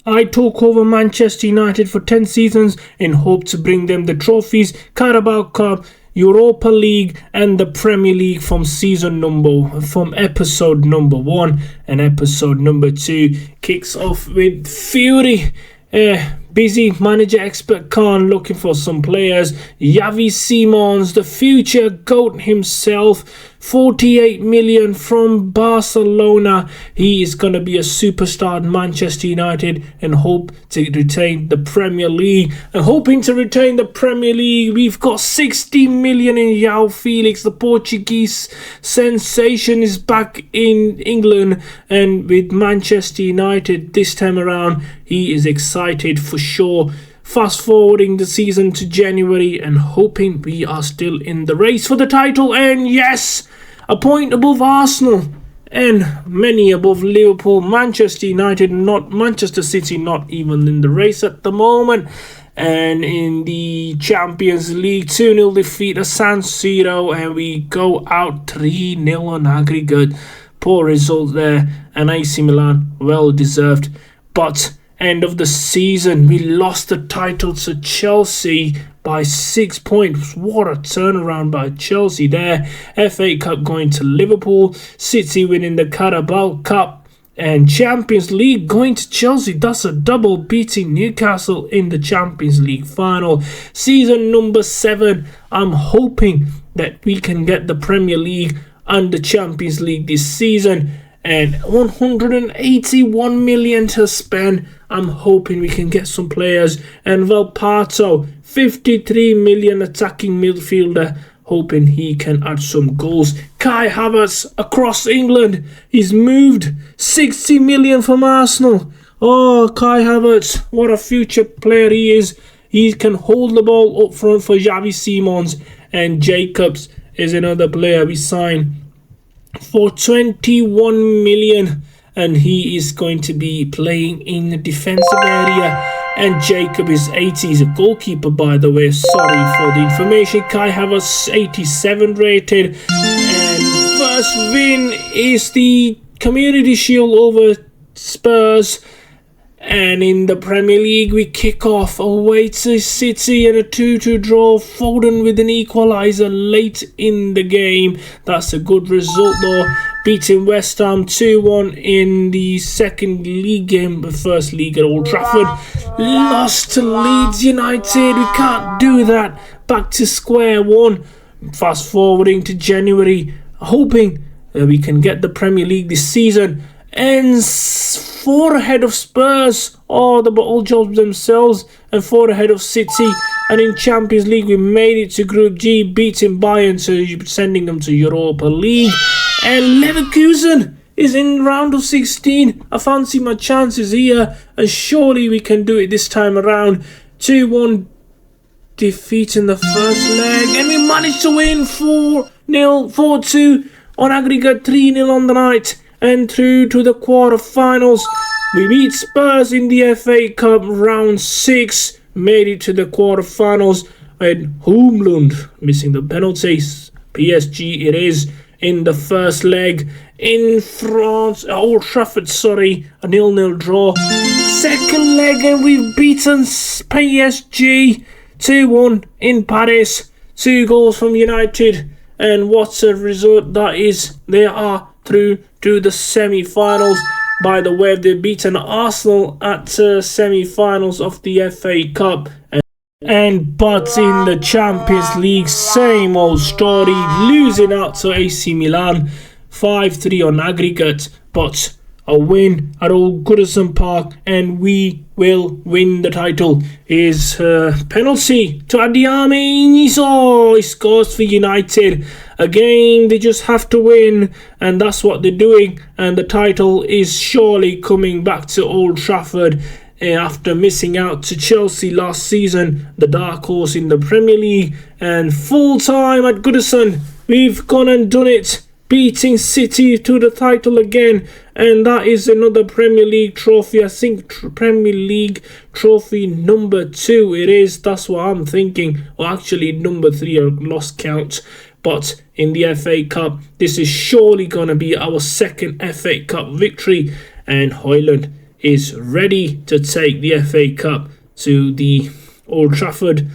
I took over Manchester United for 10 seasons and hope to bring them the trophies, Carabao Cup, Europa League and the Premier League from episode number 1, and episode number 2 kicks off with fury. Busy manager Xpert Khan looking for some players. Xavi Simons, the future GOAT himself, 48 million from Barcelona. He is going to be a superstar at Manchester United and hope to retain the Premier League. And hoping to retain the Premier League, we've got 60 million in João Felix. The Portuguese sensation is back in England, and with Manchester United this time around, he is excited for sure. Fast forwarding the season to January and hoping we are still in the race for the title, and yes, a point above Arsenal and many above Liverpool. Manchester United, not Manchester City, not even in the race at the moment. And in the Champions League, 2-0 defeat at San Siro, and we go out 3-0 on aggregate. Poor result there, and AC Milan, well deserved. But end of the season, we lost the title to Chelsea by 6 points. What a turnaround by Chelsea there. FA Cup going to Liverpool, City winning the Carabao Cup, and Champions League going to Chelsea. That's a double, beating Newcastle in the Champions League final. Season number 7, I'm hoping that we can get the Premier League and the Champions League this season. And 181 million to spend. I'm hoping we can get some players. And Valparto, 53 million attacking midfielder, hoping he can add some goals. Kai Havertz across England, he's moved 60 million from Arsenal. Oh, Kai Havertz, what a future player he is. He can hold the ball up front for Xavi Simons. And Jacobs is another player we signed for 21 million, and he is going to be playing in the defensive area. And Jacob is 80. He's a goalkeeper, by the way. Sorry for the information. Kai Havertz 87 rated, and first win is the Community Shield over Spurs. And in the Premier League, we kick off away to City and a 2-2 draw. Foden with an equaliser late in the game. That's a good result though. Beating West Ham 2-1 in the second league game, the first league at Old Trafford. Lost to Leeds United. We can't do that. Back to square one. Fast forwarding to January, hoping that we can get the Premier League this season. And 4 ahead of Spurs, the bottle jobs themselves, and 4 ahead of City. And in Champions League, we made it to Group G, beating Bayern, so sending them to Europa League. And Leverkusen is in round of 16. I fancy my chances here, and surely we can do it this time around. 2-1 defeat in the first leg, and we managed to win 4-0, 4-2 on aggregate, 3-0 on the night. And through to the quarterfinals, we beat Spurs in the FA Cup round 6, made it to the quarterfinals, and Hoomlund missing the penalties. PSG it is in the first leg in France, Old Trafford, a 0-0 draw. Second leg, and we've beaten PSG 2-1 in Paris. 2 goals from United, and what a result that is. They are through to the semi-finals. By the way, they've beaten Arsenal at semi-finals of the FA Cup. But in the Champions League, same old story, losing out to AC Milan 5-3 on aggregate, but a win at Old Goodison Park, and we will win the title. Is penalty to Adiame. He scores for United. A game they just have to win, and that's what they're doing. And the title is surely coming back to Old Trafford after missing out to Chelsea last season, the dark horse in the Premier League. And full time at Goodison, we've gone and done it, beating City to the title again, and that is another Premier League trophy. I think Premier League trophy number 2 it is. That's what I'm thinking. Or actually number 3, I lost count. But in the FA Cup, this is surely going to be our second FA Cup victory. And Højlund is ready to take the FA Cup to the Old Trafford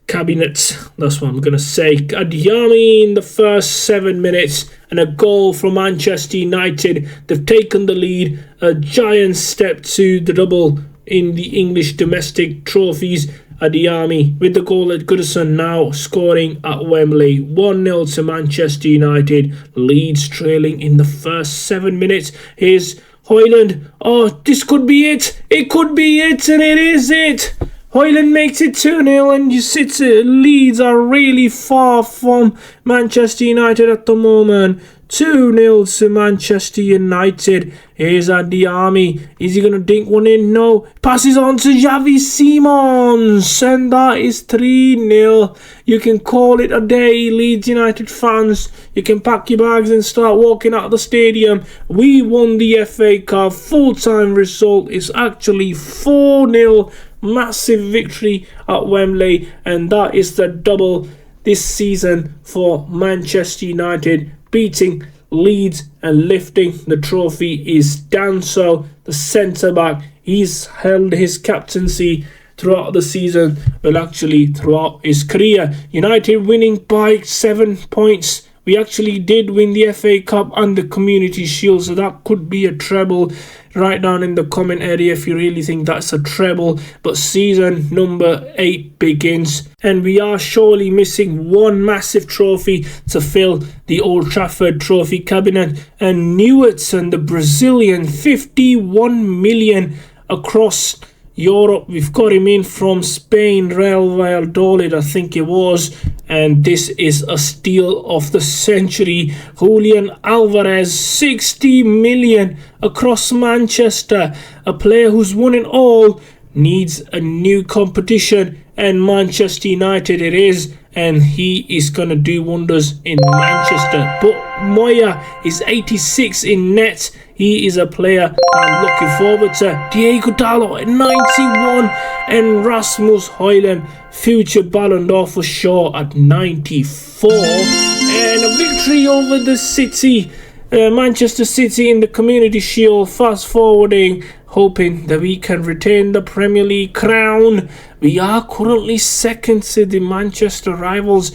cabinet. That's what I'm going to say. Adeyemi in the first 7 minutes and a goal from Manchester United. They've taken the lead, a giant step to the double in the English domestic trophies. Adeyemi with the goal at Goodison, now scoring at Wembley. 1-0 to Manchester United. Leeds trailing in the first 7 minutes. Here's Højlund. Oh, this could be it. It could be it, and it is it. Højlund makes it 2-0, and you see Leeds are really far from Manchester United at the moment. 2-0 to Manchester United. Here's Adeyemi. Is he going to dink one in? No. Passes on to Xavi Simons. And that is 3-0. You can call it a day, Leeds United fans. You can pack your bags and start walking out of the stadium. We won the FA Cup. Full-time result is actually 4-0. Massive victory at Wembley. And that is the double this season for Manchester United. Beating Leeds and lifting the trophy is Danso, the centre-back. He's held his captaincy throughout the season, well actually throughout his career. United winning by 7 points. We actually did win the FA Cup and the Community Shield, so that could be a treble. Write down in the comment area if you really think that's a treble. But season number 8 begins, and we are surely missing one massive trophy to fill the Old Trafford trophy cabinet. And Newton, the Brazilian, 51 million across Europe. We've got him in from Spain, Real Valladolid, I think it was. And this is a steal of the century. Julian Alvarez, 60 million across Manchester. A player who's won it all needs a new competition, and Manchester United it is, and he is going to do wonders in Manchester. But Moya is 86 in net. He is a player I'm looking forward to. Diego Dalot at 91, and Rasmus Højlund, future Ballon d'Or for sure, at 94. And a victory over the City, Manchester City in the Community Shield. Fast forwarding, hoping that we can retain the Premier League crown. We are currently second to the Manchester rivals,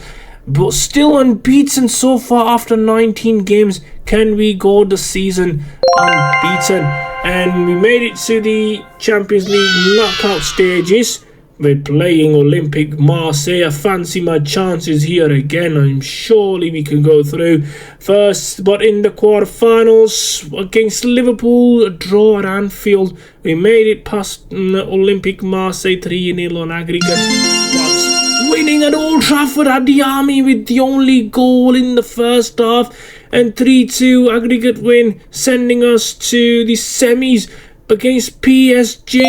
but still unbeaten so far after 19 games. Can we go the season unbeaten? And we made it to the Champions League knockout stages. We're playing Olympic Marseille. I fancy my chances here again. I'm surely we can go through first. But in the quarterfinals against Liverpool, a draw at Anfield, we made it past Olympic Marseille 3-0 on aggregate. But winning at Old Trafford, Adeyemi with the only goal in the first half, and 3-2 aggregate win, sending us to the semis against PSG.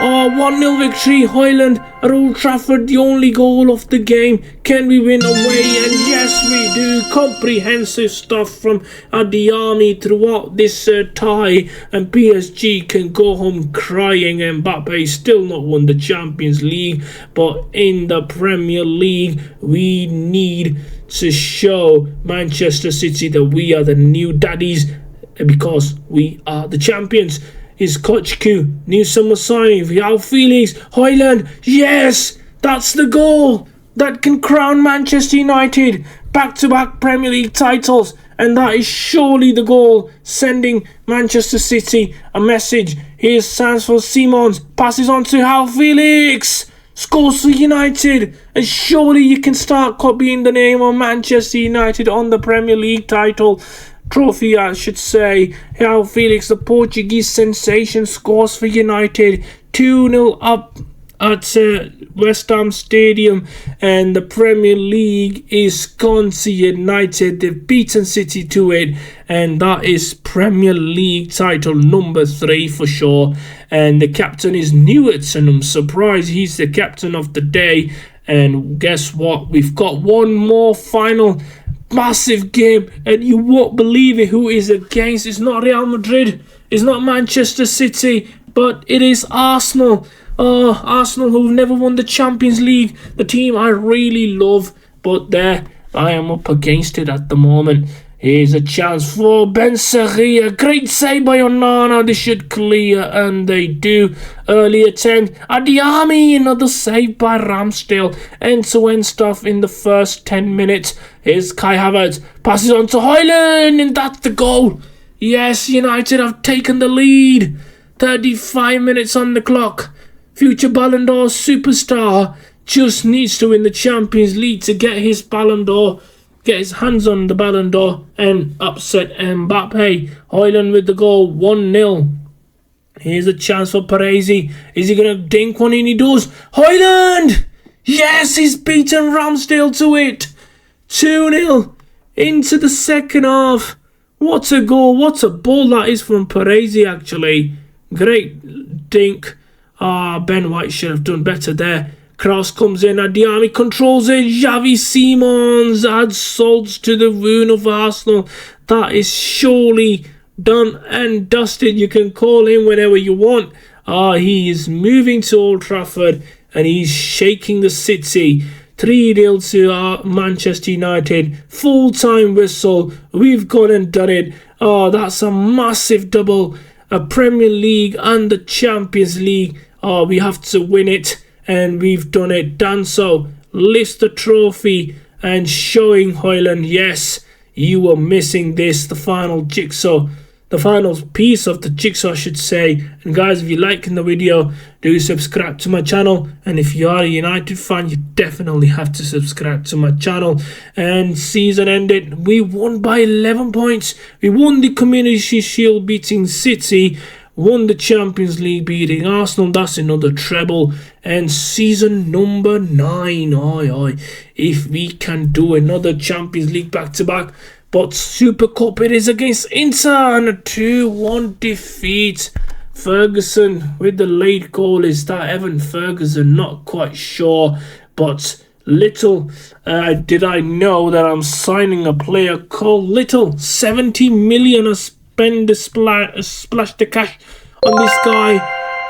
1-0 victory. Højlund at Old Trafford, the only goal of the game. Can we win away? And yes, we do. Comprehensive stuff from Adeyemi throughout this tie, and PSG can go home crying. Mbappe still not won the Champions League, but in the Premier League we need to show Manchester City that we are the new daddies, because we are the champions. Is Kochku, new summer signing, João Felix, Højlund, yes, that's the goal that can crown Manchester United back-to-back Premier League titles, and that is surely the goal, sending Manchester City a message. Here's Xavi Simons, passes on to João Felix, scores for United, and surely you can start copying the name of Manchester United on the Premier League title trophy, I should say. João Felix, the Portuguese sensation, scores for United. 2-0 up at West Ham Stadium, and the Premier League is gone to United. They've beaten City to it, and that is Premier League title number 3 for sure. And the captain is Newton. I'm surprised he's the captain of the day. And guess what? We've got one more final massive game, and you won't believe it who is against. It's not Real Madrid, it's not Manchester City, but it is Arsenal. Arsenal, who've never won the Champions League, the team I really love, but there I am up against it at the moment. Here's a chance for Ben Saria. Great save by Onana. They should clear, and they do. Early attempt. Adiami. Another save by Ramsdale. End-to-end stuff in the first 10 minutes. Here's Kai Havertz. Passes on to Højlund, and that's the goal. Yes, United have taken the lead. 35 minutes on the clock. Future Ballon d'Or superstar just needs to win the Champions League to get his Ballon d'Or. Get his hands on the Ballon d'Or and upset Mbappe. Højlund with the goal, 1-0. Here's a chance for Parisi. Is he going to dink one in? He does. Højlund! Yes, he's beaten Ramsdale to it. 2-0 into the second half. What a goal. What a ball that is from Parisi, actually. Great dink. Ben White should have done better there. Cross comes in, Adiami controls it, Xavi Simons adds salt to the wound of Arsenal. That is surely done and dusted. You can call him whenever you want. He is moving to Old Trafford and he's shaking the city. 3-0 to Manchester United. Full-time whistle. We've gone and done it. That's a massive double. A Premier League and the Champions League. We have to win it. And we've done it. Done so. Lift the trophy and showing Højlund, yes, you were missing this. The final jigsaw. The final piece of the jigsaw, I should say. And guys, if you're liking the video, do subscribe to my channel. And if you are a United fan, you definitely have to subscribe to my channel. And season ended. We won by 11 points. We won the Community Shield beating City. Won the Champions League beating Arsenal. That's another treble. And season number 9. If we can do another Champions League back-to-back. But Super Cup it is against Inter. And a 2-1 defeat. Ferguson with the late goal. Is that Evan Ferguson? Not quite sure. But little did I know that I'm signing a player called Little. 70 million spend the splash the cash on this guy.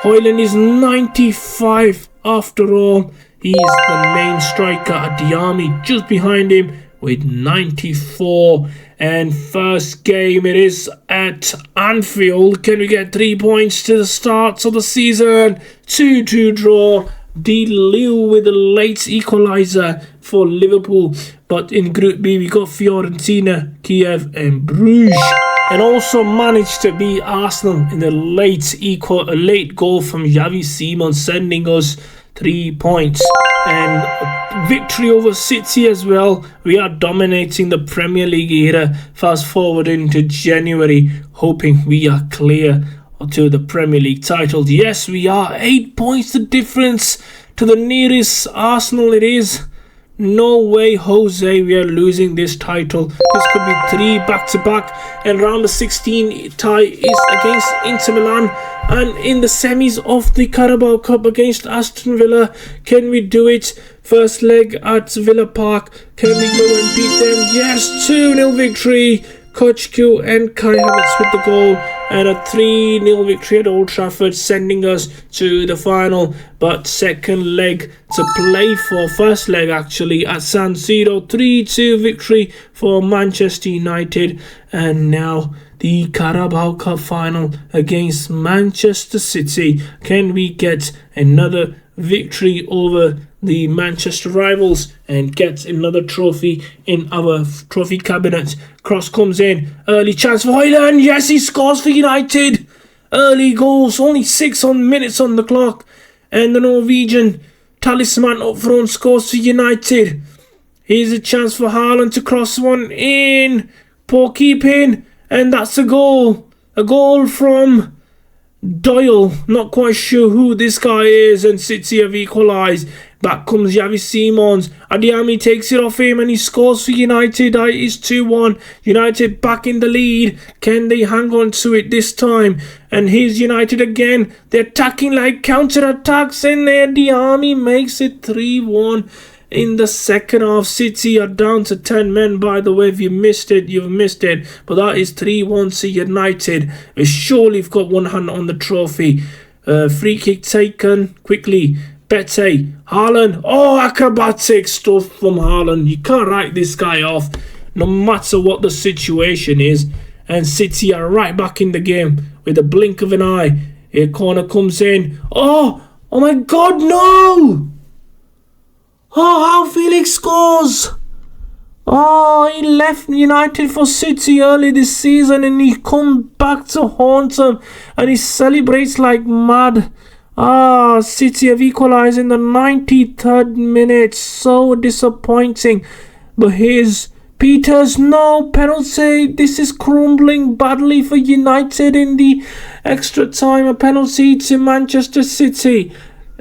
Højlund is 95 after all. He's the main striker. Adiami just behind him with 94. And first game it is at Anfield. Can we get 3 points to the start of the season? 2-2 draw. Deliu with a late equaliser for Liverpool. But in Group B we got Fiorentina, Kiev and Bruges. And also managed to beat Arsenal in the late goal from Xavi Simons, sending us 3 points. And victory over City as well. We are dominating the Premier League era. Fast forward into January, hoping we are clear to the Premier League title. Yes, we are. 8 points the difference to the nearest Arsenal it is. No way, Jose, we are losing this title. This could be 3 back-to-back. And round of 16 tie is against Inter Milan. And in the semis of the Carabao Cup against Aston Villa. Can we do it? First leg at Villa Park. Can we go and beat them? Yes, 2-0 victory. Kochku and Kai Havertz with the goal. And a 3-0 victory at Old Trafford, sending us to the final. But second leg to play for. First leg actually at San Siro. 3-2 victory for Manchester United. And now the Carabao Cup final against Manchester City. Can we get another victory over the Manchester rivals and get another trophy in our trophy cabinet? Cross comes in, early chance for Højlund. Yes, he scores for United. Early goals, only 6 minutes on the clock, and the Norwegian talisman up front scores for United. Here's a chance for Haaland to cross one in. Poor keeping, and that's a goal. A goal from Doyle. Not quite sure who this guy is, and City have equalised. Back comes Xavi Simons. Adiami takes it off him and he scores for United. It is 2-1. United back in the lead. Can they hang on to it this time? And here's United again. They're attacking like counter-attacks, and Adiami makes it 3-1. In the second half, City are down to 10 men, by the way. If you missed it, you've missed it. But that is 3-1 to United. We surely have got one hand on the trophy. Free kick taken quickly. Bete, Haaland. Oh, acrobatic stuff from Haaland. You can't write this guy off. no matter what the situation is. And City are right back in the game with a blink of an eye. A corner comes in. Oh my God, no! Oh, how Felix scores! Oh, he left United for City early this season and he come back to haunt them and he celebrates like mad. City have equalised in the 93rd minute. So disappointing. But here's Peters, no penalty. This is crumbling badly for United in the extra time. A penalty to Manchester City.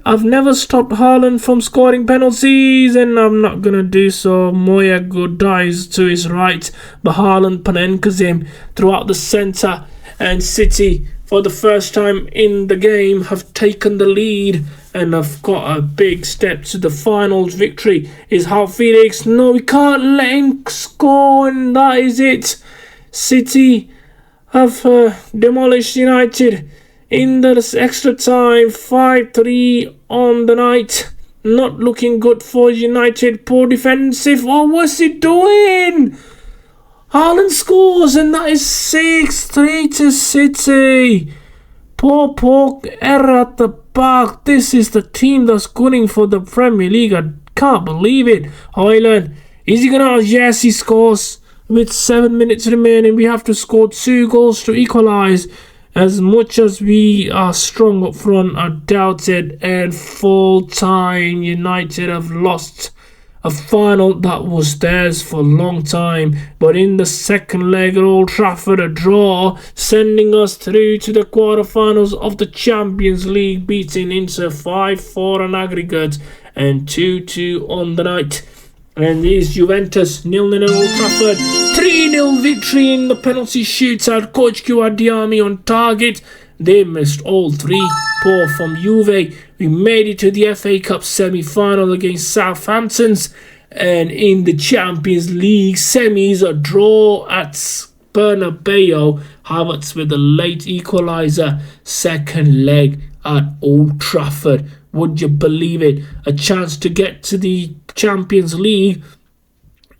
I've never stopped Haaland from scoring penalties and I'm not going to do so. Moya dies to his right, but Haaland panenkes him throughout the centre, and City, for the first time in the game, have taken the lead and have got a big step to the finals victory. Is how Felix, no, we can't let him score, and that is it. City have demolished United in the extra time. 5-3 on the night. Not looking good for United. Poor defensive. Oh, what's he doing? Haaland scores and that is 6-3 to City. Poor error at the back. This is the team that's gunning for the Premier League. I can't believe it. Haaland, is he gonna? Yes, he scores. With 7 minutes remaining, we have to score 2 goals to equalise. As much as we are strong up front, I doubt it. And full time, United have lost a final that was theirs for a long time. But in the second leg at Old Trafford, a draw, sending us through to the quarterfinals of the Champions League, beating Inter 5-4 on aggregate and 2-2 on the night. And these Juventus 0-0 at Old Trafford. 3-0 victory in the penalty shootout. Coach Diami on target. They missed all 3. Poor from Juve. We made it to the FA Cup semi-final against Southampton's. And in the Champions League semis, a draw at Bernabeu. Havertz with a late equaliser. Second leg at Old Trafford. Would you believe it? A chance to get to the Champions League.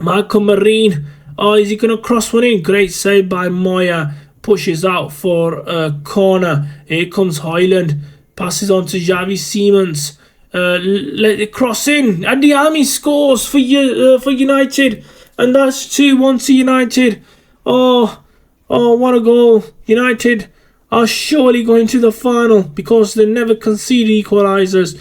Michael Marine. Oh, is he going to cross one in? Great save by Moya. Pushes out for a corner. Here comes Haaland. Passes on to Xavi Simons. Let it cross in. Adiami scores for United. And that's 2-1 to United. Oh, what a goal. United are surely going to the final because they never concede equalisers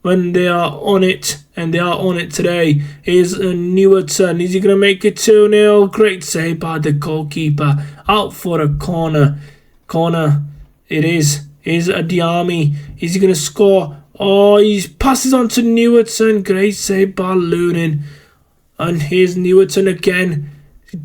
when they are on it, and they are on it today. Here's Newerton. Is he going to make it 2-0? Great save by the goalkeeper. Out for a corner. It is. Here's Adiami. Is he going to score? Oh, he passes on to Newerton. Great save by Lunin. And here's Newerton again.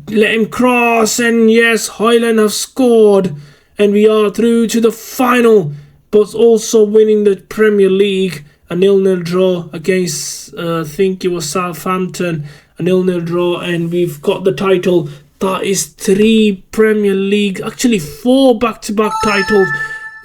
Let him cross, and yes, Haaland have scored. And we are through to the final, but also winning the Premier League. A 0-0 draw against, I think it was Southampton. A 0-0 draw, and we've got the title. That is 3 Premier League, actually 4 back-to-back titles.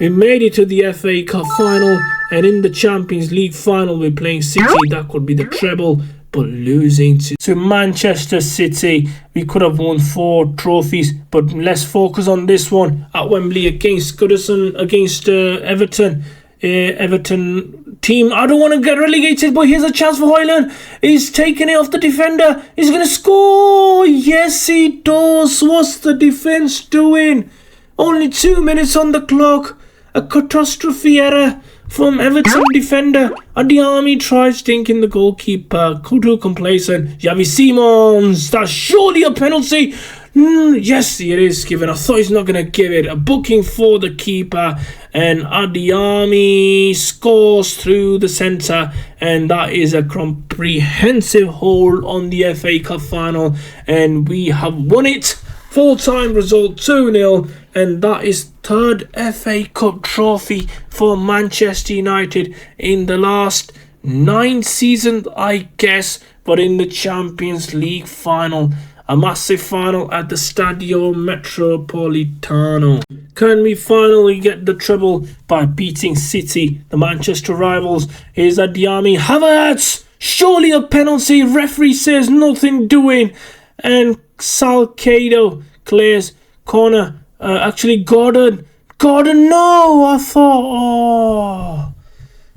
We made it to the FA Cup final, and in the Champions League final, we're playing City. That could be the treble. But losing to Manchester City, we could have won 4 trophies. But let's focus on this one at Wembley against Goodison, against Everton. Everton team, I don't want to get relegated, but here's a chance for Haaland. He's taking it off the defender. He's going to score. Yes, he does. What's the defence doing? Only 2 minutes on the clock. A catastrophe error from Everton defender. Adiami tries stinking the goalkeeper. Too complacent. Xavi Simons. That's surely a penalty. Yes, it is given. I thought he's not going to give it. A booking for the keeper. And Adiami scores through the centre. And that is a comprehensive hold on the FA Cup final. And we have won it. Full-time result 2-0. And that is 3rd FA Cup trophy for Manchester United in the last 9 seasons, I guess. But in the Champions League final. A massive final at the Stadio Metropolitano. Can we finally get the treble by beating City, the Manchester rivals? Here's Adiami. Havertz! Surely a penalty. Referee says nothing doing. and Salcedo clears corner. Actually, Gordon, no, I thought, oh,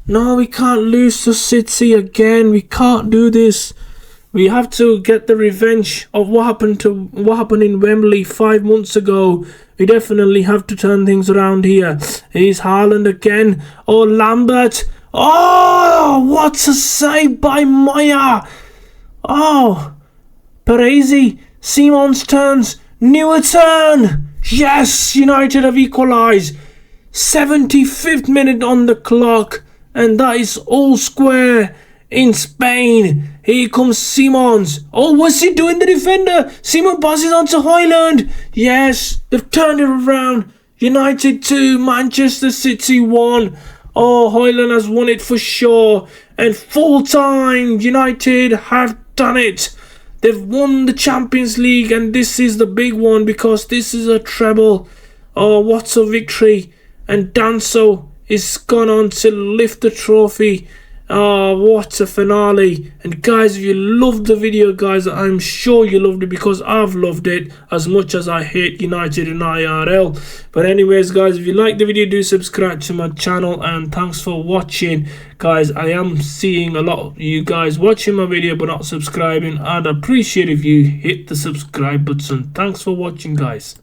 no, we can't lose to City again. We can't do this. We have to get the revenge of what happened in Wembley 5 months ago. We definitely have to turn things around here. Here's Haaland again. Oh, Lambert. Oh, what a save by Moya. Oh, Parisi. Simons turns. Newer turn. Yes, United have equalised. 75th minute on the clock. And that is all square in Spain. Here comes Simons. Oh, what's he doing, the defender? Simon passes on to Højlund. Yes, they've turned it around. United 2, Manchester City 1. Oh, Højlund has won it for sure. And full time, United have done it. They've won the Champions League, and this is the big one because this is a treble. Oh, what a victory. And Danso is gone on to lift the trophy. Oh, what a finale. And guys, if you loved the video, guys, I'm sure you loved it because I've loved it as much as I hate United and IRL. But anyways, guys, if you like the video, do subscribe to my channel, and thanks for watching. Guys, I am seeing a lot of you guys watching my video but not subscribing. I'd appreciate if you hit the subscribe button. Thanks for watching, guys.